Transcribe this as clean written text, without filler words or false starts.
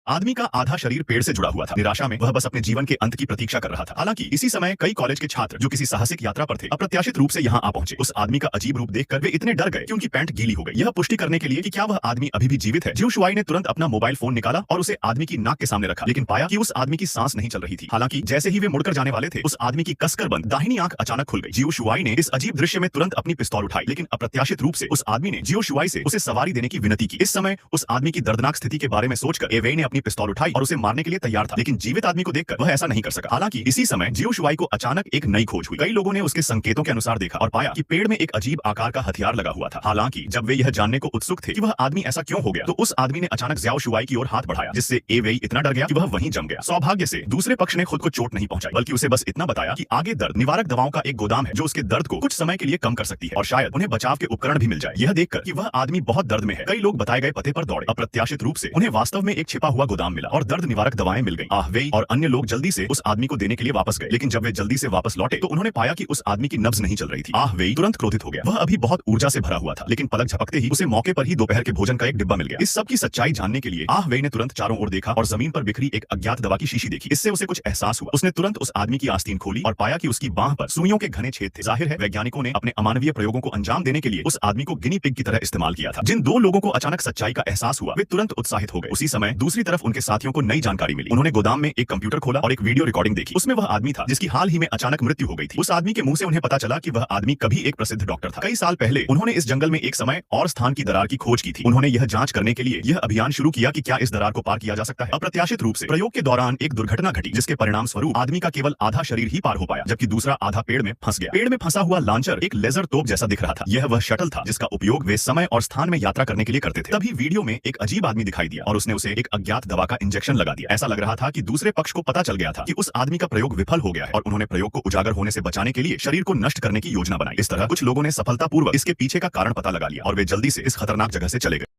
आदमी का आधा शरीर पेड़ से जुड़ा हुआ था। निराशा में वह बस अपने जीवन के अंत की प्रतीक्षा कर रहा था। हालांकि इसी समय कई कॉलेज के छात्र जो किसी साहसिक यात्रा पर थे, अप्रत्याशित रूप से यहाँ आ पहुंचे। उस आदमी का अजीब रूप देखकर वे इतने डर गए कि उनकी पैंट गीली हो गई। यह पुष्टि करने के लिए कि क्या वह आदमी अभी भी जीवित है, जियो शुआई ने तुरंत अपना मोबाइल फोन निकाला और उसे आदमी की नाक के सामने रखा, लेकिन पाया कि उस आदमी की सांस नहीं चल रही थी। हालांकि जैसे ही वे मुड़कर जाने वाले थे, उस आदमी की कसकर बंद दाहिनी आंख अचानक खुल गई। जियो शुआई ने इस अजीब दृश्य में तुरंत अपनी पिस्तौल उठाई, लेकिन अप्रत्याशित रूप से उस आदमी ने जियो शुआई से उसे सवारी देने की विनती की। इस समय उस आदमी की दर्दनाक स्थिति के बारे में सोचकर एवेई ने अपनी पिस्तौल उठाई और उसे मारने के लिए तैयार था, लेकिन जीवित आदमी को देखकर वह ऐसा नहीं कर सका। हालांकि इसी समय जियो शुआई को अचानक एक नई खोज हुई। कई लोगों ने उसके संकेतों के अनुसार देखा और पाया कि पेड़ में एक अजीब आकार का हथियार लगा हुआ था। हालांकि जब वे यह जानने को उत्सुक थे कि वह आदमी ऐसा क्यों हो गया, तो उस आदमी ने अचानक जियो शुआई की ओर हाथ बढ़ाया, जिससे एवेई इतना डर गया कि वह वहीं जम गया। सौभाग्य से दूसरे पक्ष ने खुद को चोट नहीं पहुंचाई, बल्कि उसे बस इतना बताया कि आगे दर्द निवारक दवाओं का एक गोदाम है जो उसके दर्द को कुछ समय के लिए कम कर सकती है और शायद उन्हें बचाव के उपकरण भी मिल जाए। यह देखकर कि वह आदमी बहुत दर्द में है, कई लोग बताए गए पते पर दौड़े। अप्रत्याशित रूप से उन्हें वास्तव में एक छिपा हुआ गोदाम मिला और दर्द निवारक दवाएं मिल गईं। वेई और अन्य लोग जल्दी से उस आदमी को देने के लिए वापस गए, लेकिन जब वे जल्दी से वापस लौटे तो उन्होंने पाया कि उस आदमी की नब्ज नहीं चल रही थी। वेई तुरंत क्रोधित हो गया। वह अभी बहुत ऊर्जा से भरा हुआ था, लेकिन पलक झपकते ही उसे मौके पर ही दोपहर के भोजन का एक डिब्बा मिल गया। इस सब की सच्चाई जानने के लिए वेई ने तुरंत चारों ओर देखा और जमीन पर बिखरी एक अज्ञात दवा की शीशी देखी। इससे उसे कुछ एहसास हुआ। उसने तुरंत उस आदमी की आस्तीन खोली और पाया कि उसकी बांह पर सुइयों के घने छेद थे। जाहिर है वैज्ञानिकों ने अपने अमानवीय प्रयोगों को अंजाम देने के लिए उस आदमी को गिनी पिग की तरह इस्तेमाल किया था। जिन दो लोगों को अचानक सच्चाई का एहसास हुआ, वे तुरंत उत्साहित हो गए। उसी समय दूसरी तरफ उनके साथियों को नई जानकारी मिली। उन्होंने गोदाम में एक कंप्यूटर खोला और एक वीडियो रिकॉर्डिंग देखी। उसमें वह आदमी था जिसकी हाल ही में अचानक मृत्यु हो गई थी। उस आदमी के मुंह से उन्हें पता चला कि वह आदमी कभी एक प्रसिद्ध डॉक्टर था। कई साल पहले उन्होंने इस जंगल में एक समय और स्थान की दरार की खोज की थी। उन्होंने यह जांच करने के लिए यह अभियान शुरू किया कि क्या इस दरार को पार किया जा सकता है। अप्रत्याशित रूप से प्रयोग के दौरान एक दुर्घटना घटी, जिसके परिणाम स्वरूप आदमी का केवल आधा शरीर ही पार हो पाया, जबकि दूसरा आधा पेड़ में फंस गया। पेड़ में फंसा हुआ लॉन्चर एक लेजर तोप जैसा दिख रहा था। यह वह शटल था जिसका उपयोग वे समय और स्थान में यात्रा करने के लिए करते थे। तभी वीडियो में एक अजीब आदमी दिखाई दिया और उसने उसे एक अज्ञात दवा का इंजेक्शन लगा दिया। ऐसा लग रहा था कि दूसरे पक्ष को पता चल गया था कि उस आदमी का प्रयोग विफल हो गया है और उन्होंने प्रयोग को उजागर होने से बचाने के लिए शरीर को नष्ट करने की योजना बनाई। इस तरह कुछ लोगों ने सफलतापूर्वक इसके पीछे का कारण पता लगा लिया और वे जल्दी से इस खतरनाक जगह से चले गए।